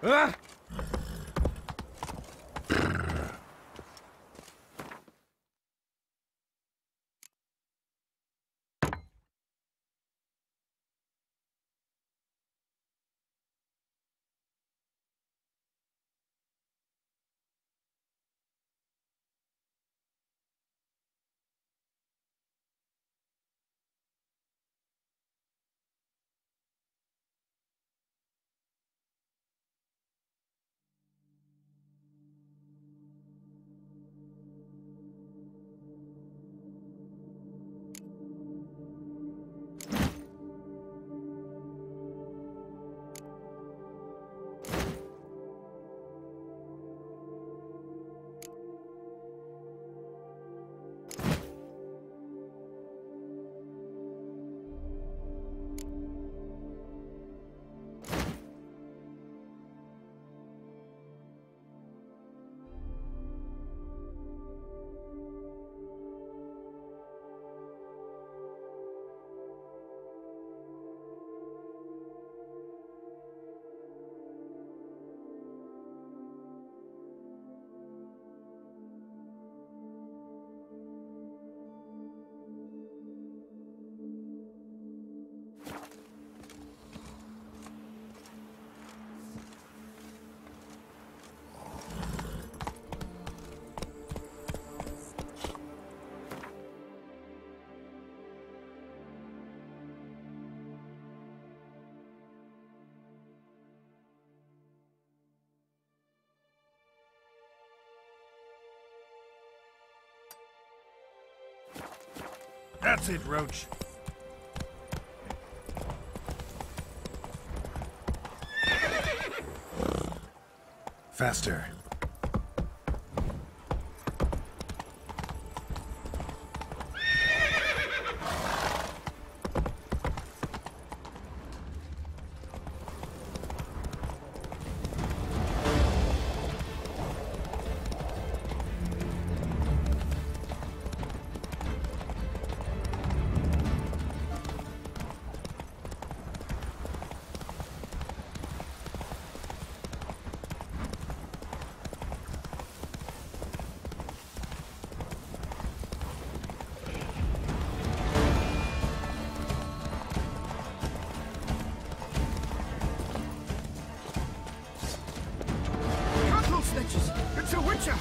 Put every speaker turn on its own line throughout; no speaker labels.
Ah! That's it, Roach.
Faster.
It's a witcher!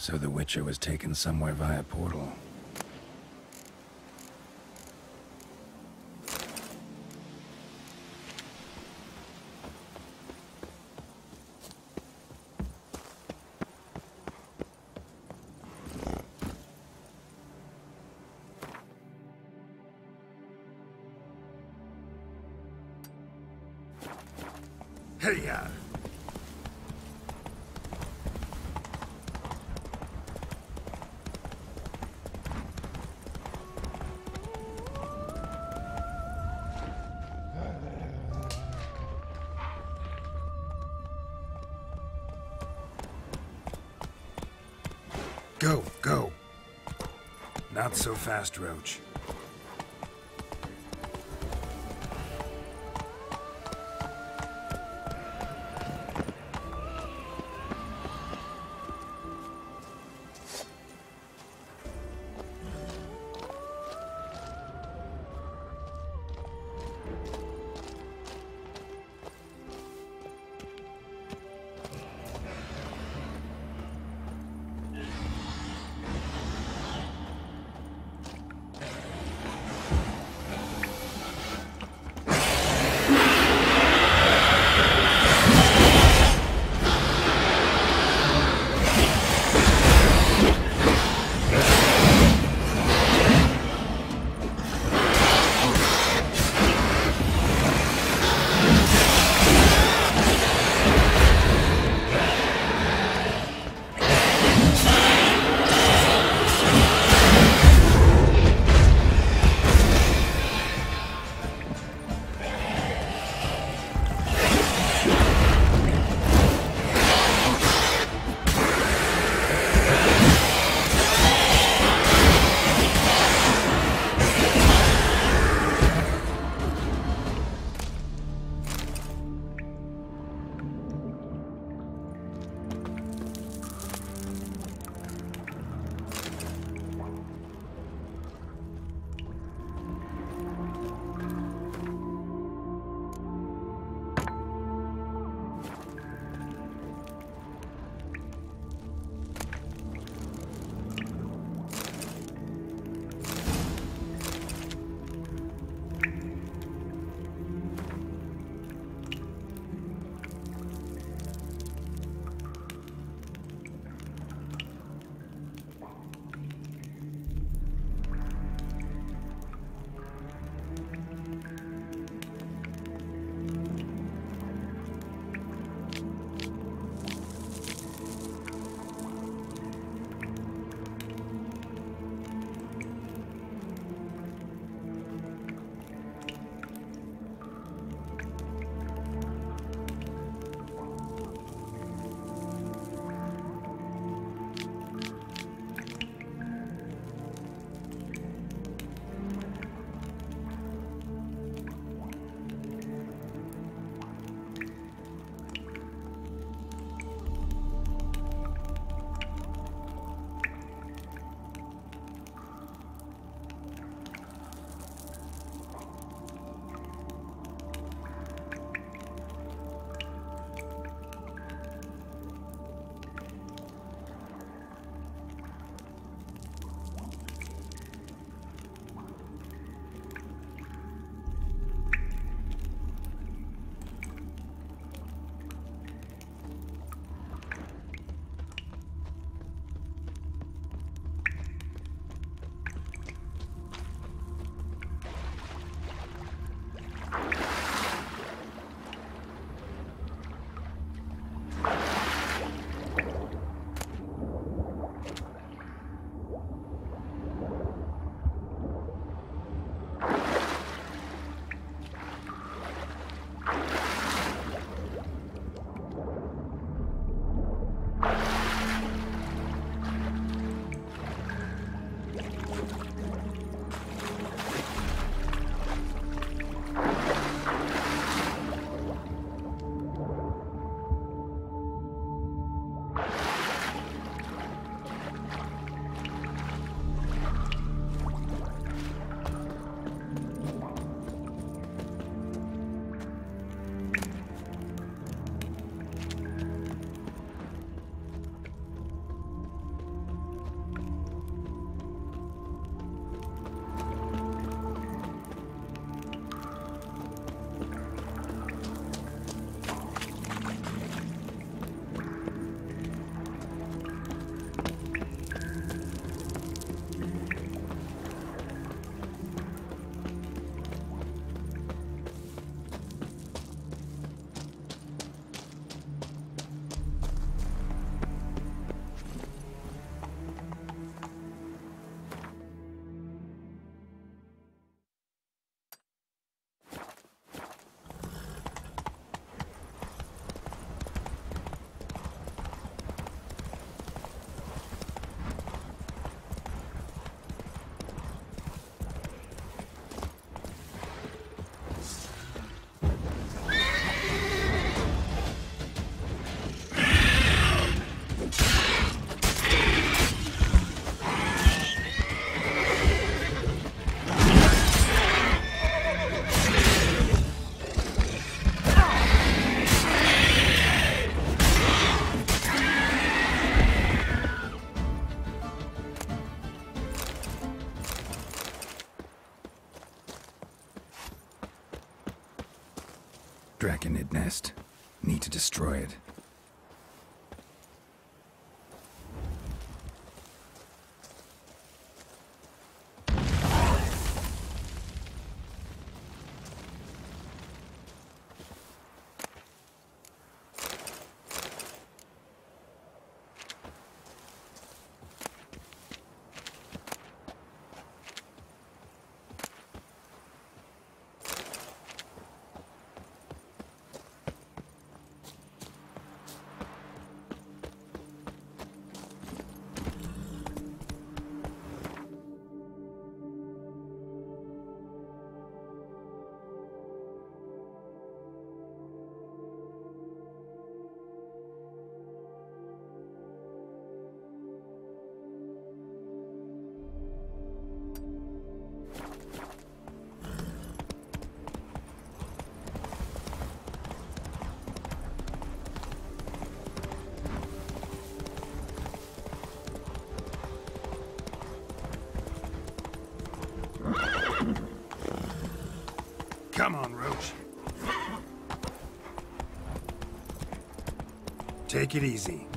So the Witcher was taken somewhere via portal.
Hey-ya!
Go, go. Not so fast, Roach. Draconid nest. Need to destroy it. Come on, Roach. Take it easy.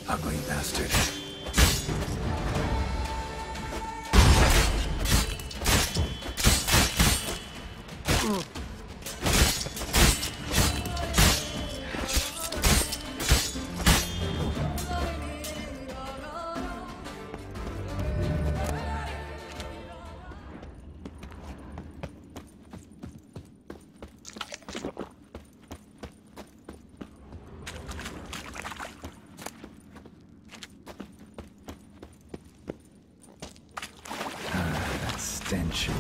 Ugly bastard. Stench.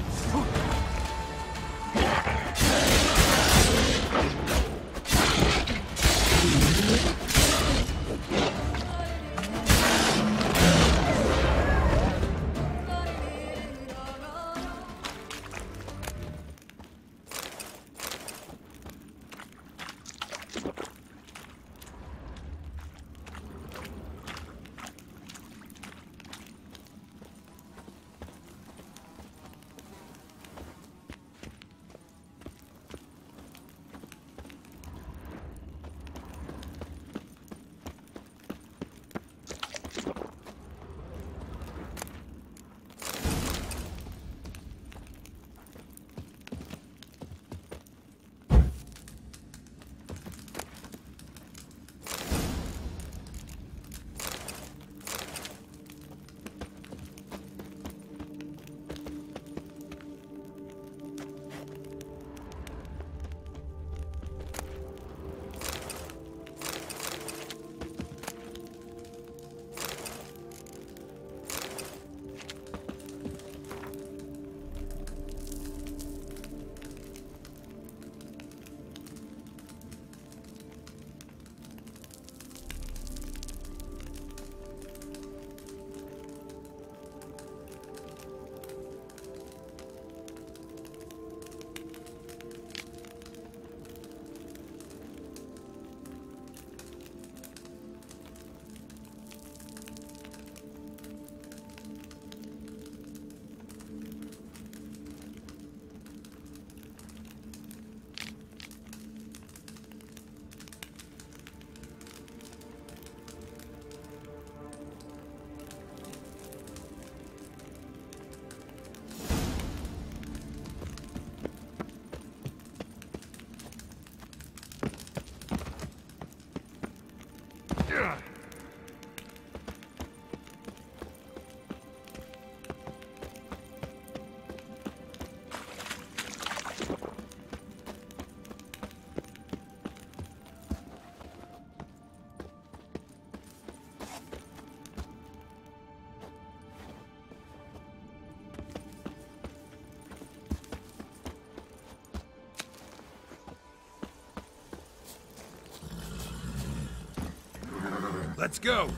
Let's go!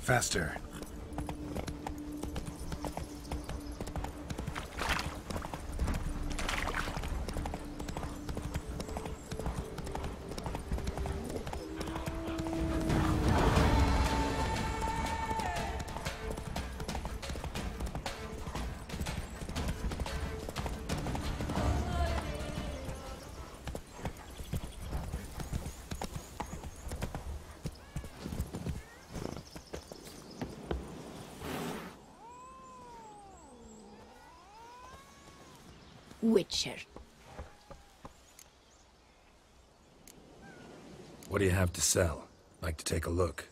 Faster.
Witcher.
What do you have to sell? Like to take a look.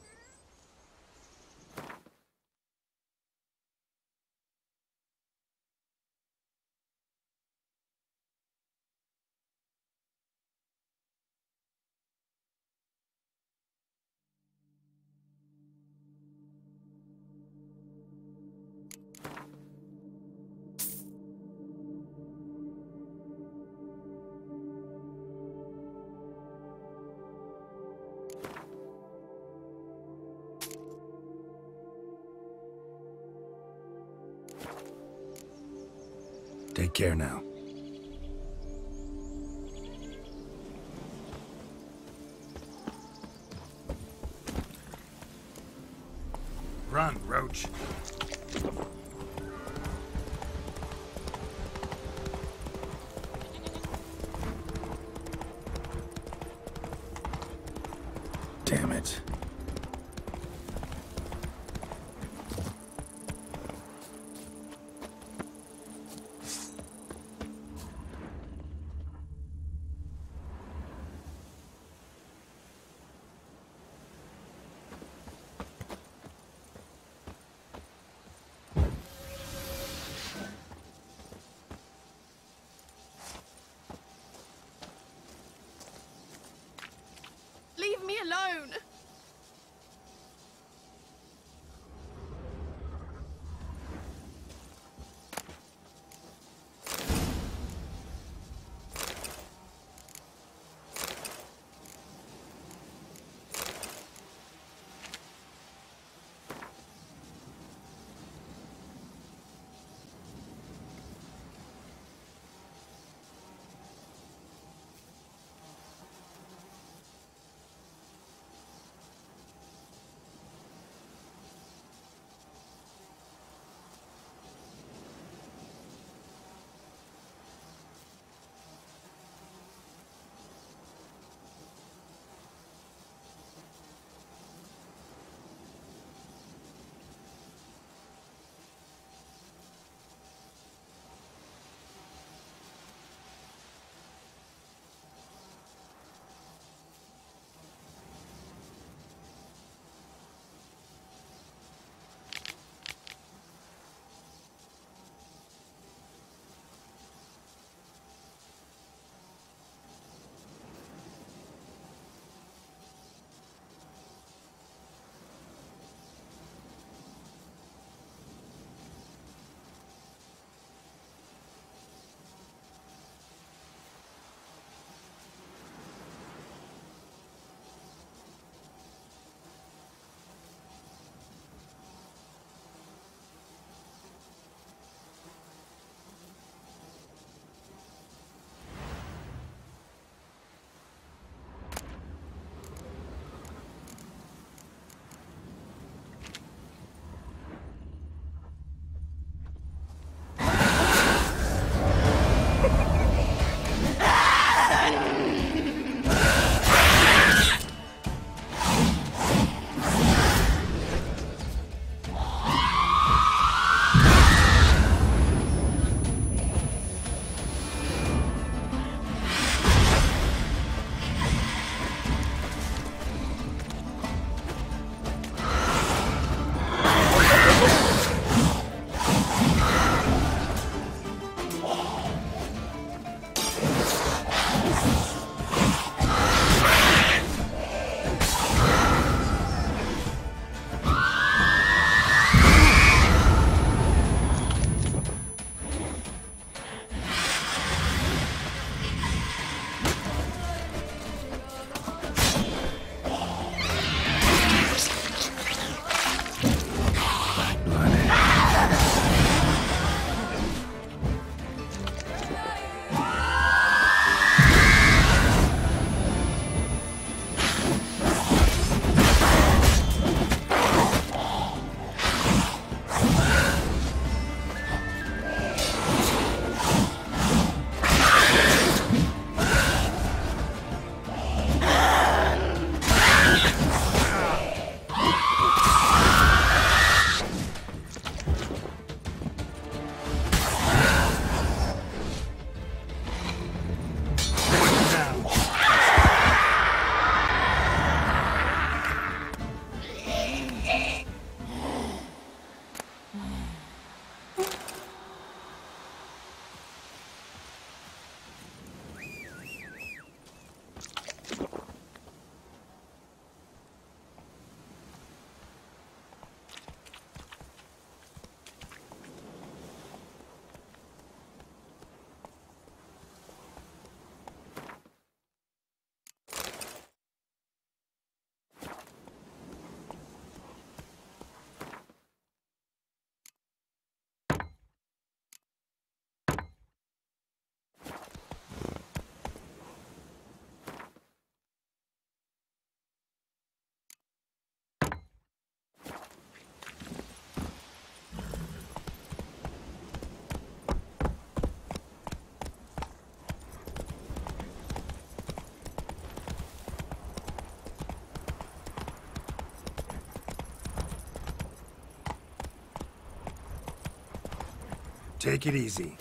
Take care now. Run, Roach. Damn it.
Leave me alone!
Take it easy.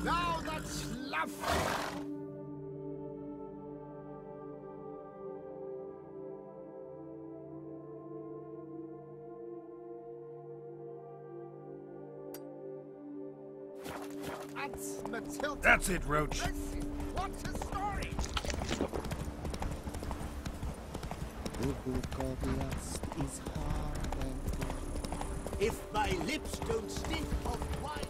Now that's lovely! That's Matilda.
That's it, Roach.
This is what a story!
The book of lust is hard and good.
If my lips don't stink of wine.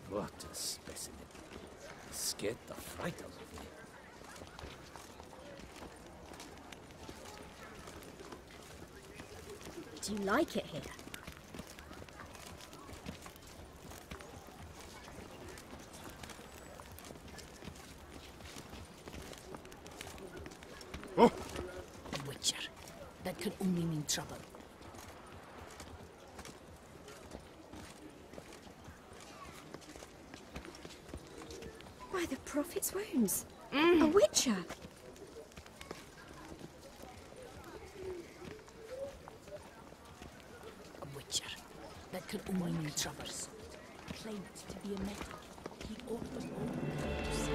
What a specimen. Scared the fright out of me.
Do you like it here?
Oh!
A witcher. That could only mean trouble. By the prophet's wounds. A witcher. A witcher. That could only mean troubles. Claimed to be a medic. He ought them all to see,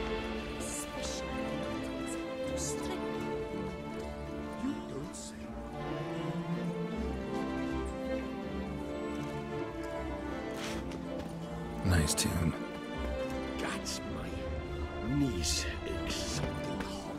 especially to strength.
You don't say.
Nice tune.
That's my niece accepting horror.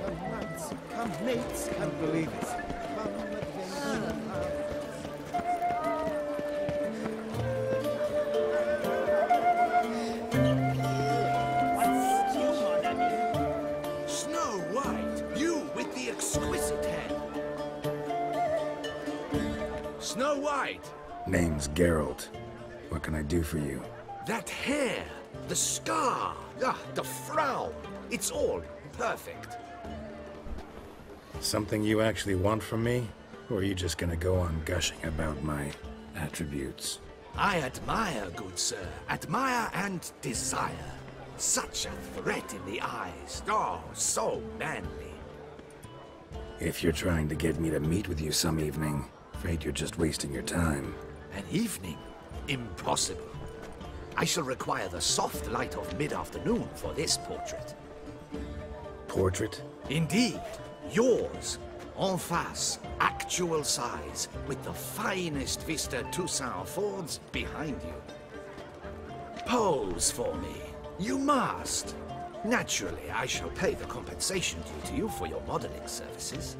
Come months, come mates, can't believe it. Come adventure.
Snow White, you with the exquisite head. Snow White,
Name's Geralt. What can I do for you?
that hair, the scar, the frown, it's all perfect.
Something you actually want from me? Or are you just gonna go on gushing about my attributes?
I admire, good sir, admire and desire. Such a threat in the eyes, oh, so manly.
If you're trying to get me to meet with you some evening, afraid you're just wasting your time.
An evening? Impossible. I shall require the soft light of mid-afternoon for this portrait.
Portrait?
Indeed, yours, en face, actual size, with the finest vista Toussaint affords behind you. Pose for me. You must. Naturally, I shall pay the compensation due to you for your modeling services.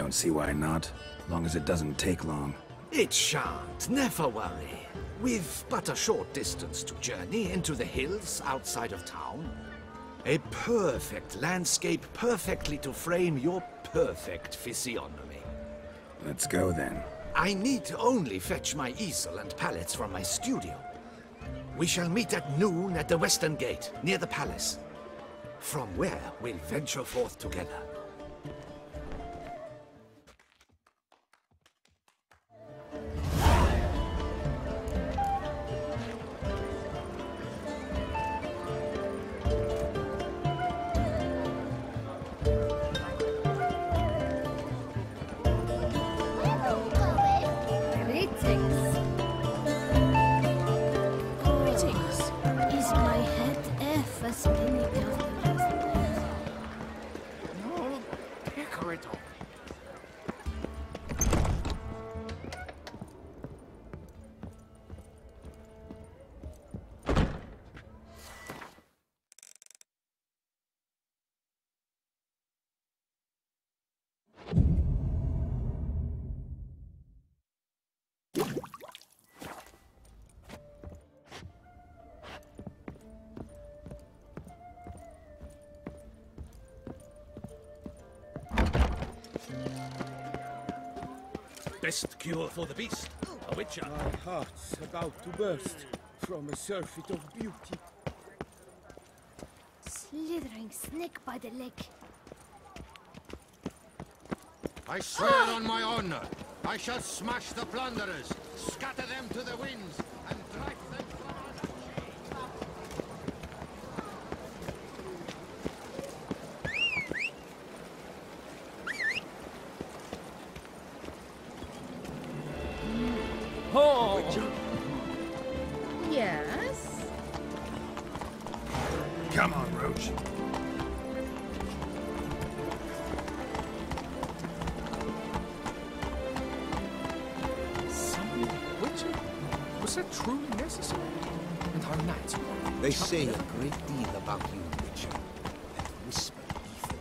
Don't see why not, long as it doesn't take long.
It shan't, never worry. We've but a short distance to journey into the hills outside of town. A perfect landscape perfectly to frame your perfect physiognomy.
Let's go then.
I need only fetch my easel and pallets from my studio. We shall meet at noon at the western gate, near the palace. From where we'll venture forth together.
Best cure for the beast, a witcher.
My heart's about to burst from a surfeit of beauty.
Slithering snake by the leg.
I swear on my honor, I shall smash the plunderers, scatter them to the winds, and drive them from our
Oh!
Yes?
Come on, Roach.
Some witcher? Was that truly necessary? And our knights were...
They say a great deal about you, Witcher, and whisper even more.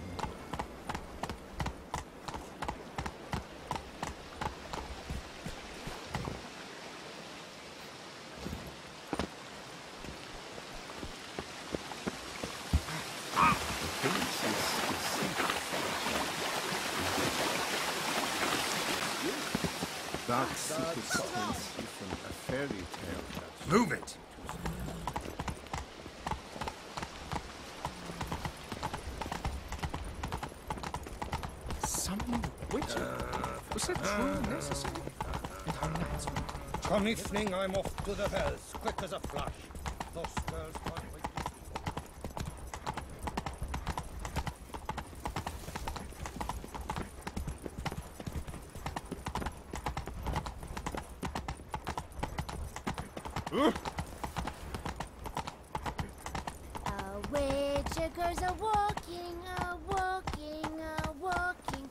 Dark secrets tells you from a fairy tale that's...
Move it!
Some witcher? Was that truly necessary? And our knights were...
Come evening, I'm off to the hells, quick as a flash. Those girls can't wait.
Witcher girls are walking, walking, walking.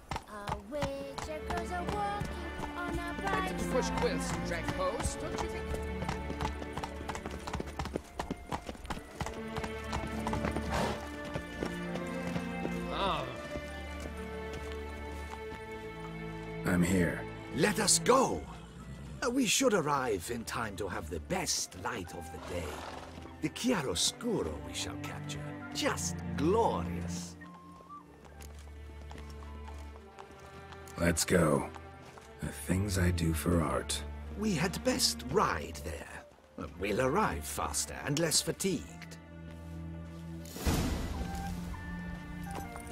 Witcher girls are walking on a bright
Better to push quilts and drag hose, don't you think?
Ah,
I'm here.
Let us go! We should arrive in time to have the best light of the day. The chiaroscuro we shall capture. Just glorious.
Let's go. The things I do for art.
We had best ride there. We'll arrive faster and less fatigued.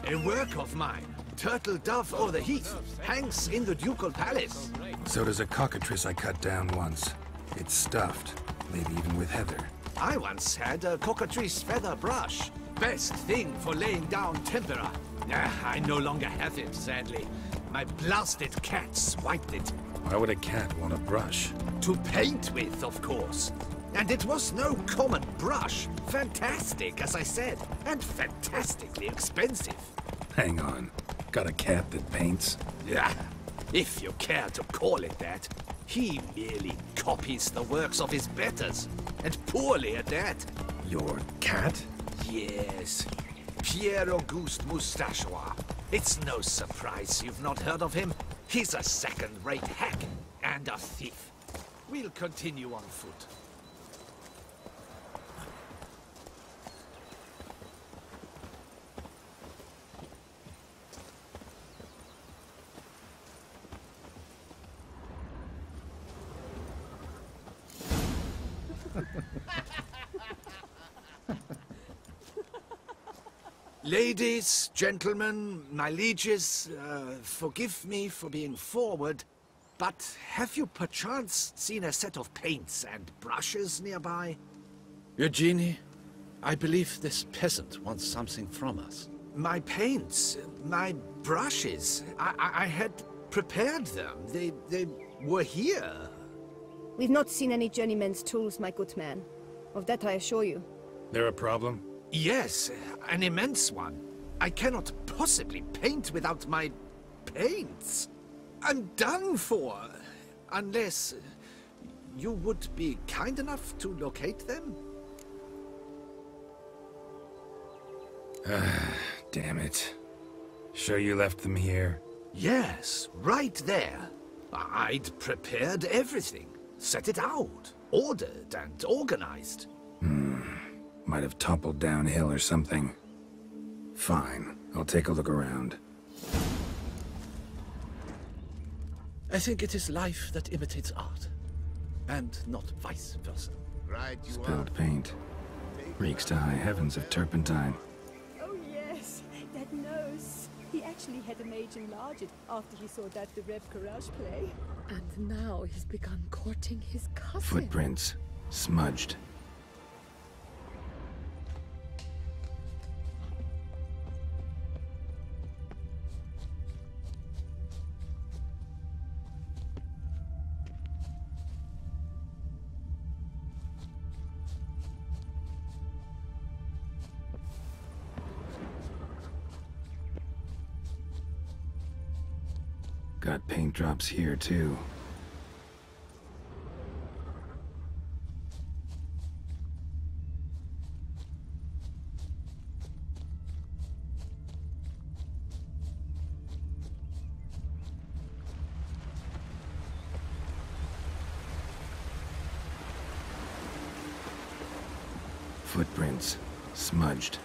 A work of mine, Turtle Dove o'er the Heath, hangs in the ducal palace.
So does a cockatrice I cut down once. It's stuffed, maybe even with heather.
I once had a cockatrice feather brush. Best thing for laying down tempera. I no longer have it, sadly. My blasted cat swiped it.
Why would a cat want a brush?
To paint with, of course. And it was no common brush. Fantastic, as I said, and fantastically expensive.
Hang on. Got a cat that paints?
Yeah, if you care to call it that. He merely copies the works of his betters, and poorly at that.
Your cat?
Yes, Pierre Auguste Moustachois. It's no surprise you've not heard of him. He's a second-rate hack and a thief. We'll continue on foot. Ladies, gentlemen, my lieges, forgive me for being forward, but have you perchance seen a set of paints and brushes nearby?
Eugenie, I believe this peasant wants something from us.
My paints, my brushes, I had prepared them. They were here.
We've not seen any journeyman's tools, my good man. Of that I assure you.
There a problem?
Yes, an immense one. I cannot possibly paint without my paints. I'm done for. Unless you would be kind enough to locate them?
Damn it. Sure you left them here?
Yes, right there. I'd prepared everything. Set it out. Ordered and organized.
Might have toppled downhill or something. Fine, I'll take a look around.
I think it is life that imitates art, and not vice versa.
Right you are.
Spilled paint. Reeks to high heavens of turpentine.
Oh yes, that nose. He actually had a mage enlarge it after he saw that the Rev Courage play. And now he's begun courting his cousin.
Footprints. Smudged. Got paint drops here, too. Footprints. Smudged.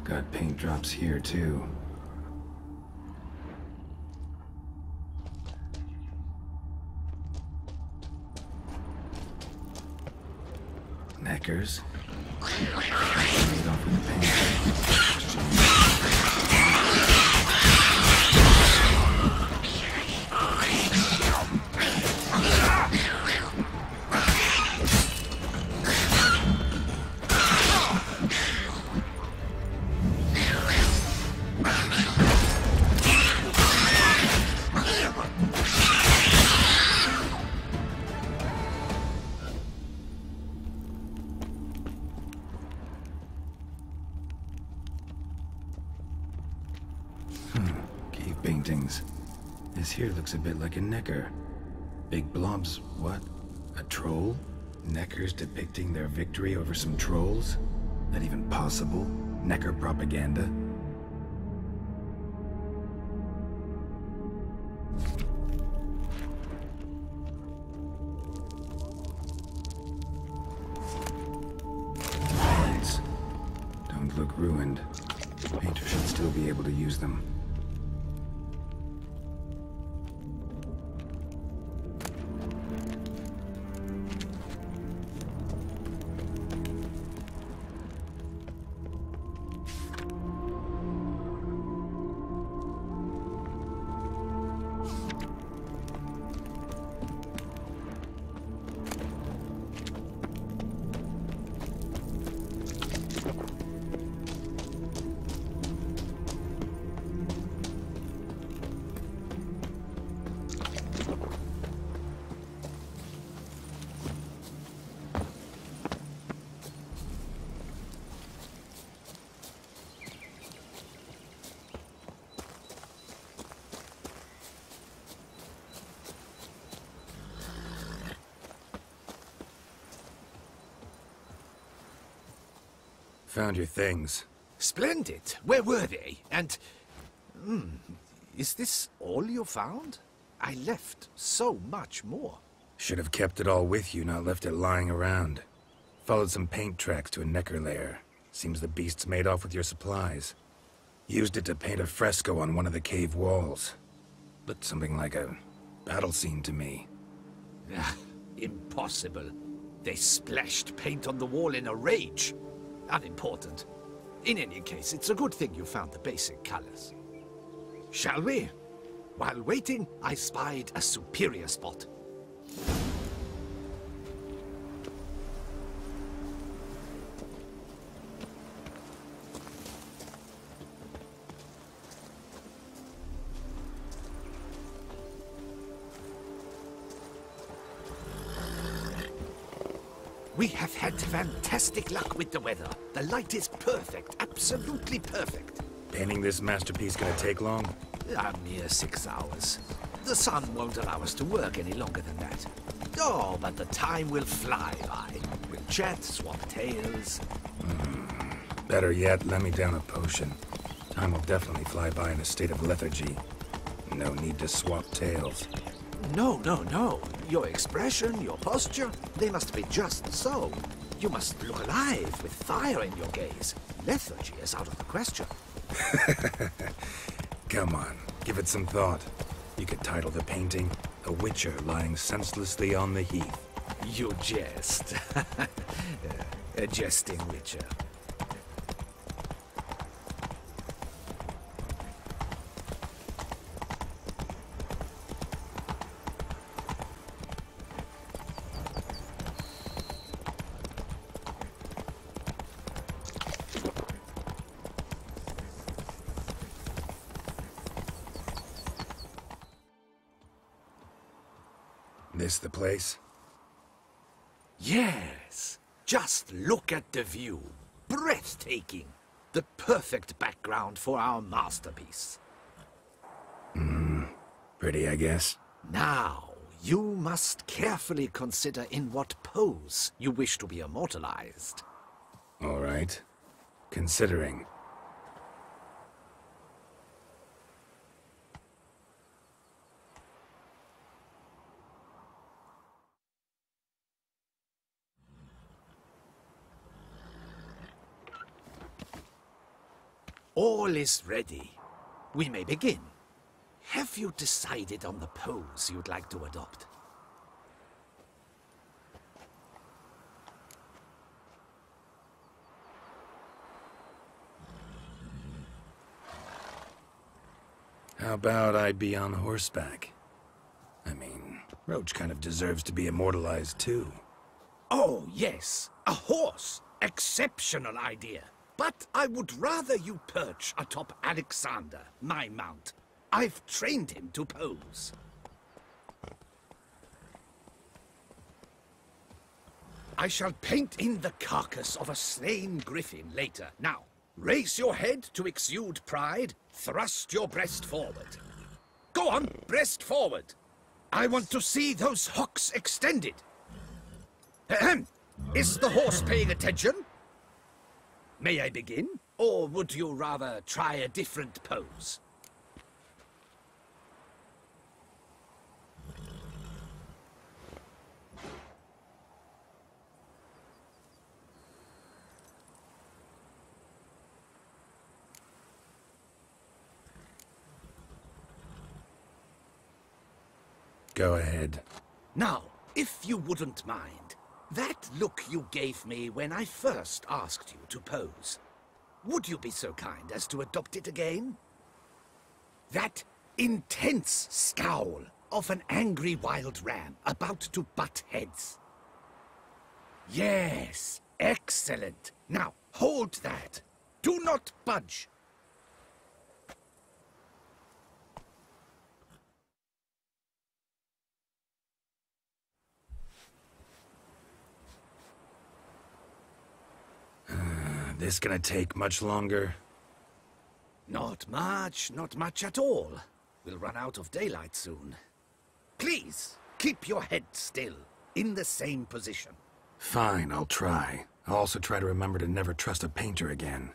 Got paint drops here, too. Neckers. Made off with the paint. Cave paintings. This here looks a bit like a necker. Big blobs, what? A troll? Neckers depicting their victory over some trolls? That even possible? Necker propaganda? Hands. Don't look ruined. Painter should still be able to use them. Found your things.
Splendid. Where were they? And... is this all you found? I left so much more.
Should have kept it all with you, not left it lying around. Followed some paint tracks to a necker lair. Seems the beast's made off with your supplies. Used it to paint a fresco on one of the cave walls. Looked something like a battle scene to me.
Impossible. They splashed paint on the wall in a rage. Unimportant. In any case, it's a good thing you found the basic colors. Shall we? While waiting, I spied a superior spot. We have had fantastic luck with the weather. The light is perfect, absolutely perfect.
Painting this masterpiece gonna take long?
A mere 6 hours. The sun won't allow us to work any longer than that. Oh, but the time will fly by. We'll chat, swap tales.
Better yet, let me down a potion. Time will definitely fly by in a state of lethargy. No need to swap tales.
No, no, no. Your expression, your posture, they must be just so. You must look alive with fire in your gaze. Lethargy is out of the question.
Come on, give it some thought. You could title the painting, A Witcher Lying Senselessly on the Heath.
You jest. A jesting witcher.
This the place?
Yes. Just look at the view. Breathtaking. The perfect background for our masterpiece.
Pretty, I guess.
Now, you must carefully consider in what pose you wish to be immortalized.
All right. Considering.
All is ready. We may begin. Have you decided on the pose you'd like to adopt?
How about I be on horseback? I mean, Roach kind of deserves to be immortalized too.
Oh, yes. A horse. Exceptional idea. But I would rather you perch atop Alexander, my mount. I've trained him to pose. I shall paint in the carcass of a slain griffin later. Now, raise your head to exude pride. Thrust your breast forward. Go on, breast forward. I want to see those hocks extended. Ahem. Is the horse paying attention? May I begin? Or would you rather try a different pose?
Go ahead.
Now, if you wouldn't mind, that look you gave me when I first asked you to pose. Would you be so kind as to adopt it again? That intense scowl of an angry wild ram about to butt heads. Yes, excellent. Now, hold that. Do not budge.
This gonna take much longer?
Not much at all. We'll run out of daylight soon. Please, keep your head still, in the same position.
Fine, I'll try. I'll also try to remember to never trust a painter again.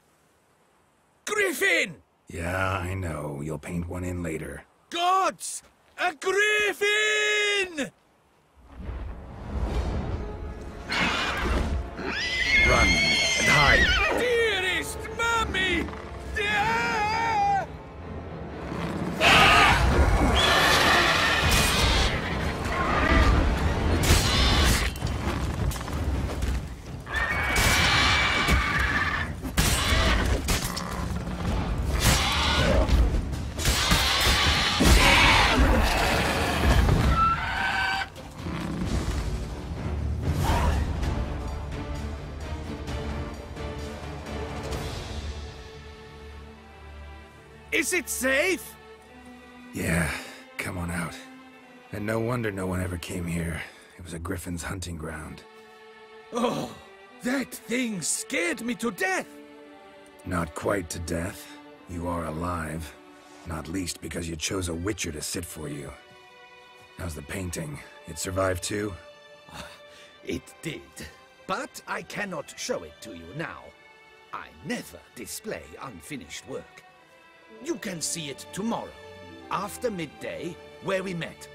Griffin!
Yeah, I know. You'll paint one in later.
Gods! A griffin!
Run and hide!
Dearest Mummy! Is it safe?
Yeah, come on out. And no wonder no one ever came here. It was a griffin's hunting ground.
Oh, that thing scared me to death!
Not quite to death. You are alive. Not least because you chose a witcher to sit for you. How's the painting? It survived too?
It did. But I cannot show it to you now. I never display unfinished work. You can see it tomorrow, after midday, where we met.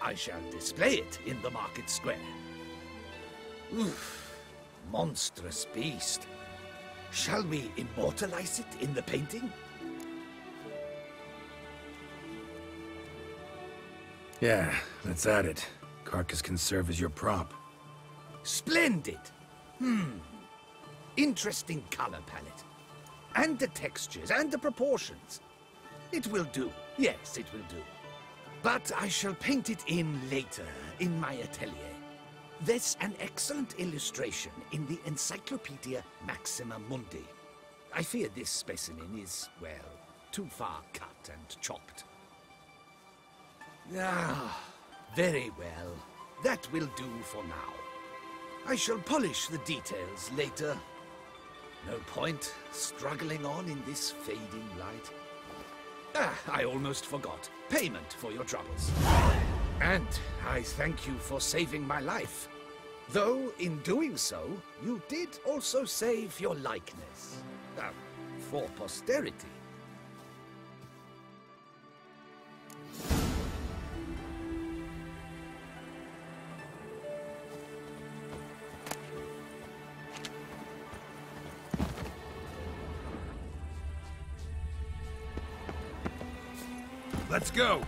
I shall display it in the market square. Oof, monstrous beast. Shall we immortalize it in the painting?
Yeah, let's add it. Carcass can serve as your prop.
Splendid! Interesting color palette. And the textures, and the proportions. It will do. Yes, it will do. But I shall paint it in later, in my atelier. There's an excellent illustration in the Encyclopedia Maxima Mundi. I fear this specimen is, well, too far cut and chopped. Ah, very well. That will do for now. I shall polish the details later. No point struggling on in this fading light. Ah, I almost forgot. Payment for your troubles. And I thank you for saving my life. Though, in doing so, you did also save your likeness. For posterity.
Let's go!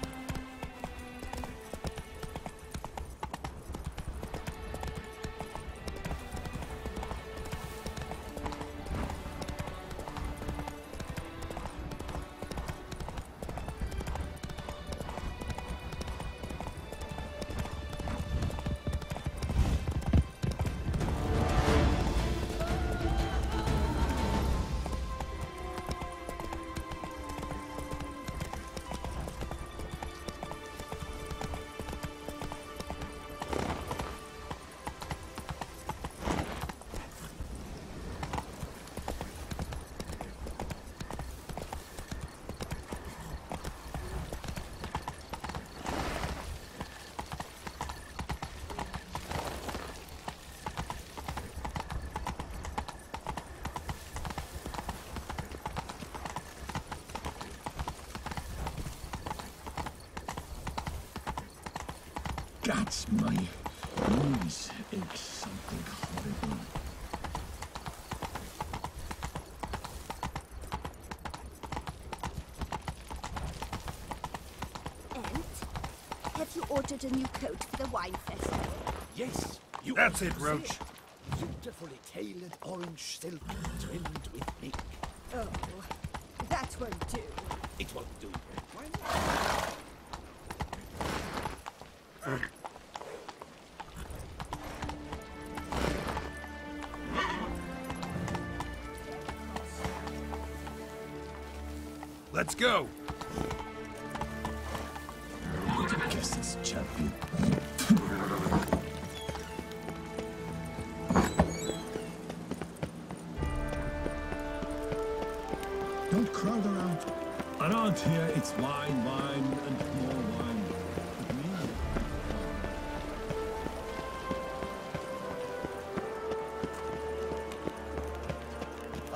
That's my knees ache something horrible.
And have you ordered a new coat for the wine festival?
Yes, you.
That's it, Roach.
Beautifully tailored orange silk trimmed with ink.
Oh, that won't do.
It won't do. Why not?
Let's go!
Guess this champion. Don't crowd around. Around here, it's wine, wine, and more wine. But me,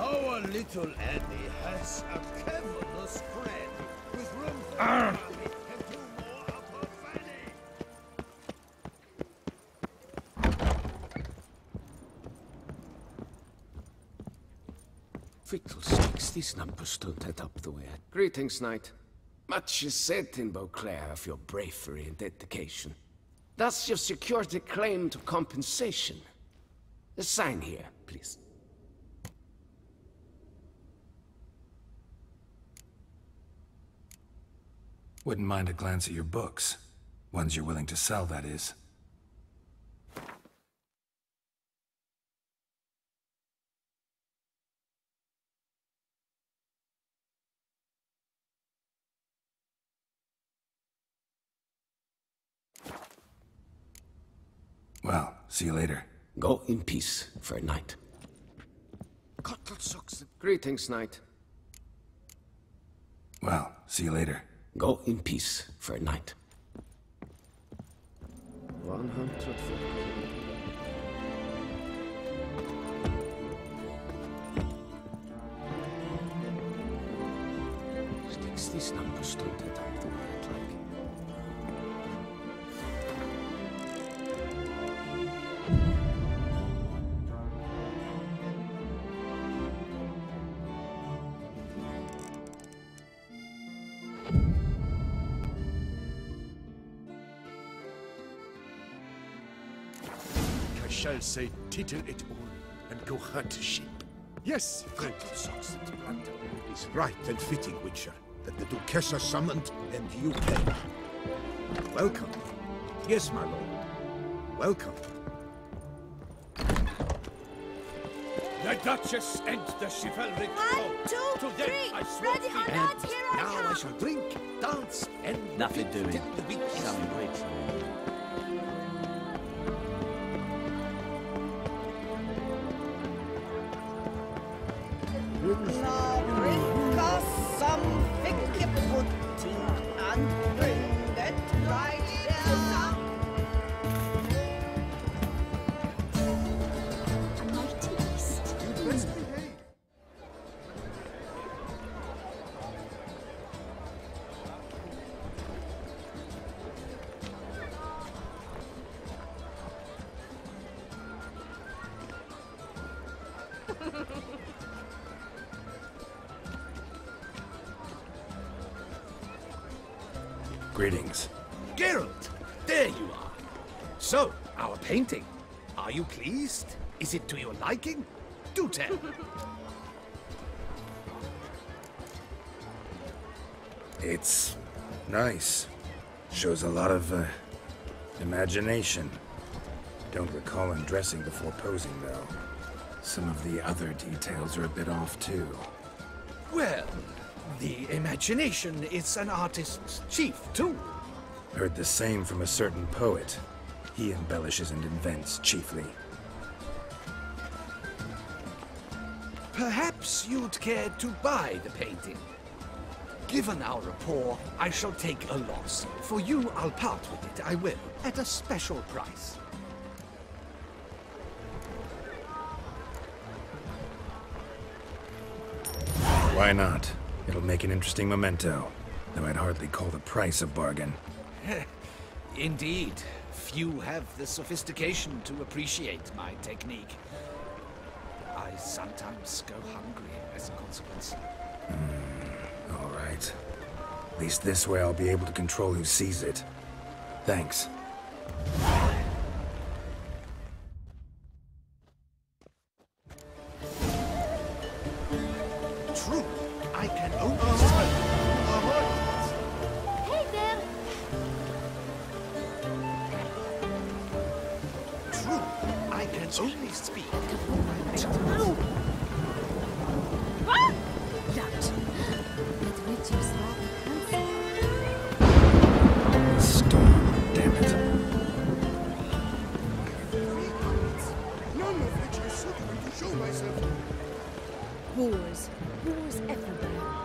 Our little Annie has a cavernous friend with room for family and two more of her fanny.
Fiddlesticks, these numbers don't add up the way I... Greetings, knight. Much is said in Beauclair of your bravery and dedication. Thus you've secured a claim to compensation. Sign here, please.
Wouldn't mind a glance at your books. Ones you're willing to sell, that is. Well, see you later.
Go in peace for a night. Greetings, knight.
Well, see you later.
Go in peace for a night. 100 Sticks, these numbers don't add up the way I'd like.
I shall say title it all and go hunt sheep. Yes, friend.
It is right and fitting, Witcher, that the Duchessa summoned and you came. Welcome. Yes, my lord. Welcome.
The Duchess and the chivalric
One, two,
to them
three.
I swore
Ready or
fealty.
not, here I
Now I
come.
shall drink, dance, and
Nothing
repeat
doing.
till the week is
Some great.
Now bring us some thick pudding and bring it right down.
A mighty beast.
You best behave.
Greetings.
Geralt, there you are. So, our painting. Are you pleased? Is it to your liking? Do tell.
It's nice. Shows a lot of, imagination. Don't recall undressing before posing, though. Some of the other details are a bit off, too.
Well, the imagination is an artist's chief tool.
Heard the same from a certain poet. He embellishes and invents, chiefly.
Perhaps you'd care to buy the painting. Given our rapport, I shall take a loss. For you, I'll part with it, I will, at a special price.
Why not? It'll make an interesting memento, though I'd hardly call the price a bargain.
Indeed. Few have the sophistication to appreciate my technique. I sometimes go hungry as a consequence.
All right. At least this way I'll be able to control who sees it. Thanks.
True, I can only speak.
Hey there.
True, I can only speak.
Ah! That. It reaches
Storm, damn it.
None of which is suitable to show myself.
Wars. Wars everywhere.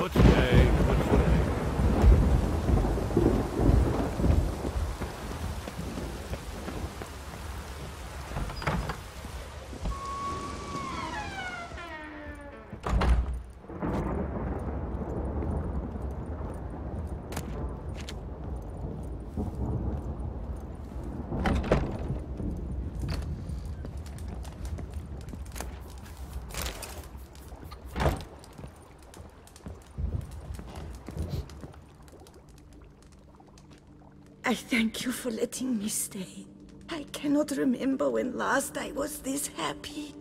For today, for today.
I thank you for letting me stay. I cannot remember when last I was this happy.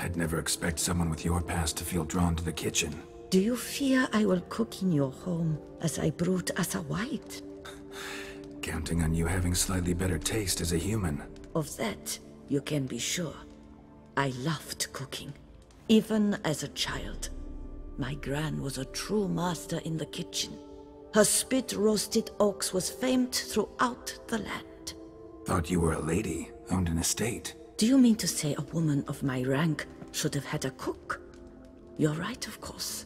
I'd never expect someone with your past to feel drawn to the kitchen.
Do you fear I will cook in your home as I brewed as a white?
Counting on you having slightly better taste as a human.
Of that, you can be sure. I loved cooking, even as a child. My gran was a true master in the kitchen. Her spit-roasted ox was famed throughout the land.
Thought you were a lady, owned an estate.
Do you mean to say a woman of my rank should have had a cook? You're right, of course.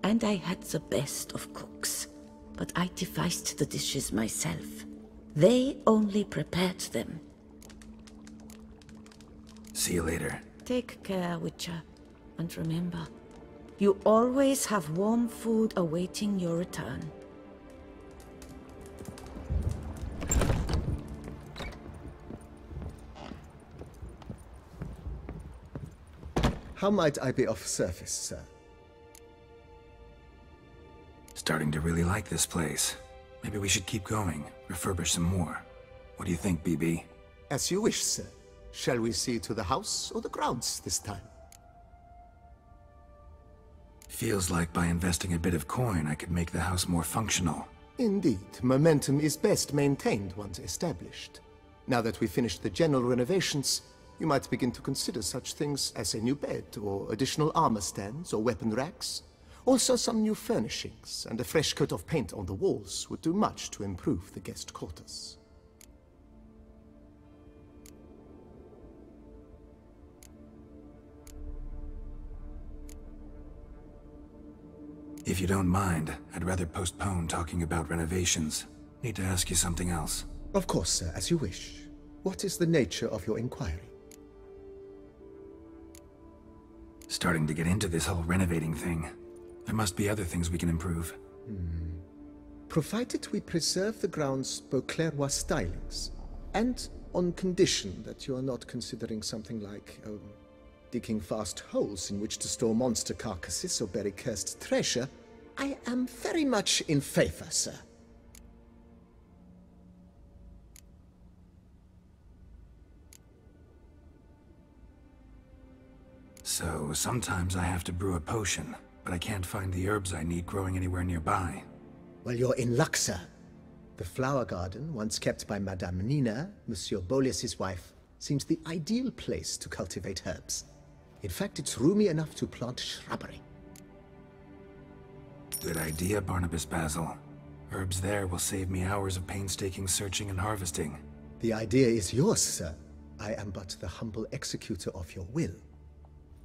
And I had the best of cooks. But I devised the dishes myself. They only prepared them.
See you later.
Take care, Witcher. And remember, you always have warm food awaiting your return.
How might I be of service, sir?
Starting to really like this place. Maybe we should keep going, refurbish some more. What do you think, BB?
As you wish, sir. Shall we see to the house or the grounds this time?
Feels like by investing a bit of coin, I could make the house more functional.
Indeed, momentum is best maintained once established. Now that we've finished the general renovations, you might begin to consider such things as a new bed, or additional armor stands, or weapon racks. Also some new furnishings, and a fresh coat of paint on the walls would do much to improve the guest quarters.
If you don't mind, I'd rather postpone talking about renovations. Need to ask you something else.
Of course, sir, as you wish. What is the nature of your inquiry?
Starting to get into this whole renovating thing. There must be other things we can improve.
Provided we preserve the ground's Beauclercois stylings, and on condition that you are not considering something like, digging vast holes in which to store monster carcasses or bury cursed treasure, I am very much in favor, sir.
So, sometimes I have to brew a potion, but I can't find the herbs I need growing anywhere nearby.
Well, you're in luck, sir. The flower garden, once kept by Madame Nina, Monsieur Boleus's wife, seems the ideal place to cultivate herbs. In fact, it's roomy enough to plant shrubbery.
Good idea, Barnabas Basil. Herbs there will save me hours of painstaking searching and harvesting.
The idea is yours, sir. I am but the humble executor of your will.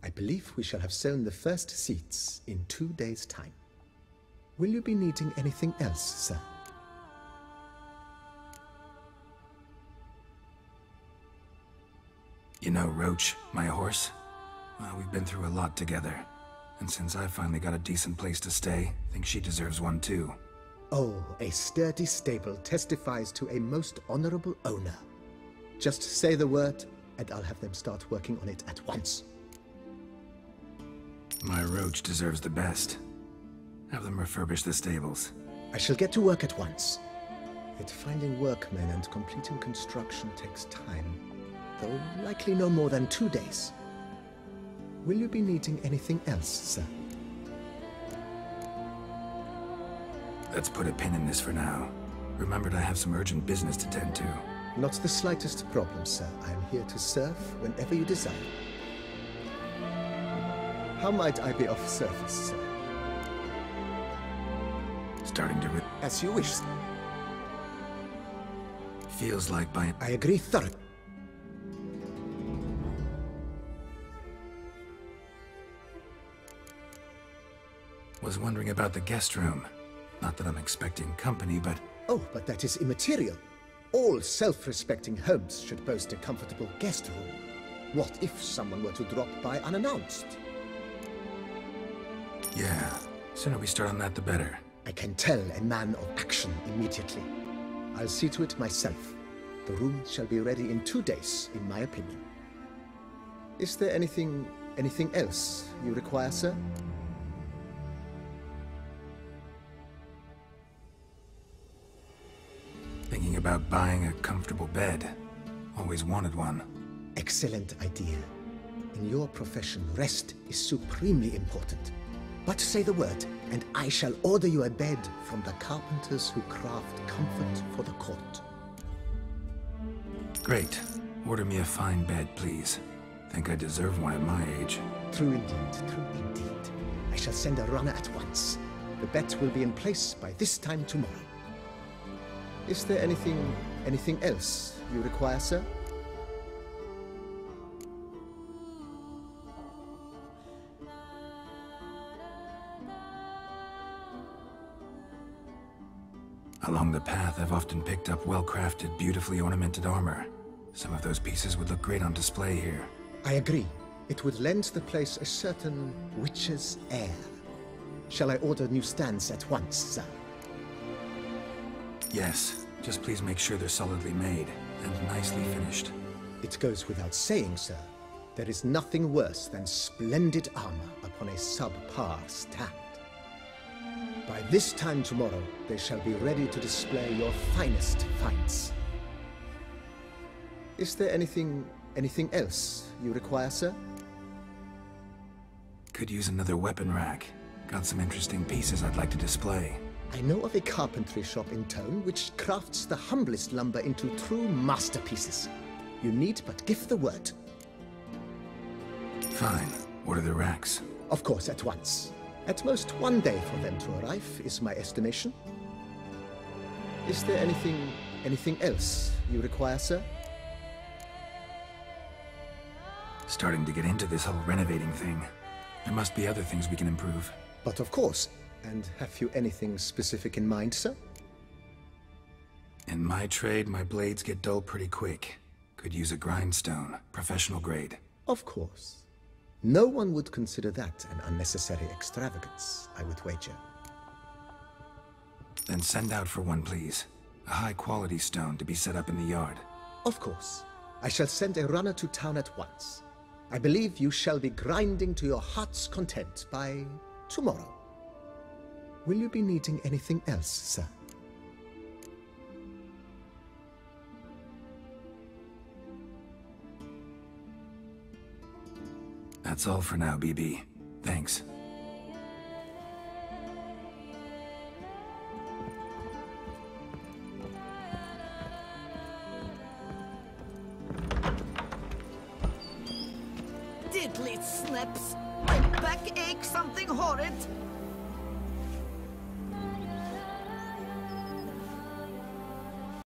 I believe we shall have sown the first seeds in 2 days' time. Will you be needing anything else, sir?
You know Roach, my horse? Well, we've been through a lot together. And since I finally got a decent place to stay, I think she deserves one too.
Oh, a sturdy stable testifies to a most honorable owner. Just say the word, and I'll have them start working on it at once.
My Roach deserves the best. Have them refurbish the stables.
I shall get to work at once. Yet finding workmen and completing construction takes time, though likely no more than 2 days. Will you be needing anything else, sir?
Let's put a pin in this for now. Remembered I have some urgent business to tend to.
Not the slightest problem, sir. I am here to serve whenever you desire. How might I be of service, sir?
Starting to
As you wish.
Feels like by...
I agree thoroughly.
Was wondering about the guest room. Not that I'm expecting company, but...
Oh, but that is immaterial. All self-respecting homes should boast a comfortable guest room. What if someone were to drop by unannounced?
Yeah, sooner we start on that the better.
I can tell a man of action immediately. I'll see to it myself. The room shall be ready in 2 days, in my opinion. Is there anything else you require, sir?
Thinking about buying a comfortable bed. Always wanted one.
Excellent idea. In your profession, rest is supremely important. But say the word, and I shall order you a bed from the carpenters who craft comfort for the court.
Great. Order me a fine bed, please. Think I deserve one at my age.
True indeed, true indeed. I shall send a runner at once. The bet will be in place by this time tomorrow. Is there anything else you require, sir?
Along the path, I've often picked up well-crafted, beautifully ornamented armor. Some of those pieces would look great on display here.
I agree. It would lend the place a certain witch's air. Shall I order new stands at once, sir?
Yes. Just please make sure they're solidly made and nicely finished.
It goes without saying, sir. There is nothing worse than splendid armor upon a subpar stand. By this time tomorrow, they shall be ready to display your finest finds. Is there anything else you require, sir?
Could use another weapon rack. Got some interesting pieces I'd like to display.
I know of a carpentry shop in town which crafts the humblest lumber into true masterpieces. You need but give the word.
Fine. Order the racks.
Of course, at once. At most 1 day for them to arrive, is my estimation. Is there anything else you require, sir?
Starting to get into this whole renovating thing. There must be other things we can improve.
But of course. And have you anything specific in mind, sir?
In my trade, my blades get dull pretty quick. Could use a grindstone, professional grade.
Of course. No one would consider that an unnecessary extravagance, I would wager.
Then send out for one, please. A high-quality stone to be set up in the yard.
Of course. I shall send a runner to town at once. I believe you shall be grinding to your heart's content by tomorrow. Will you be needing anything else, sir?
That's all for now, BB. Thanks.
Diddly snaps! My back aches something horrid!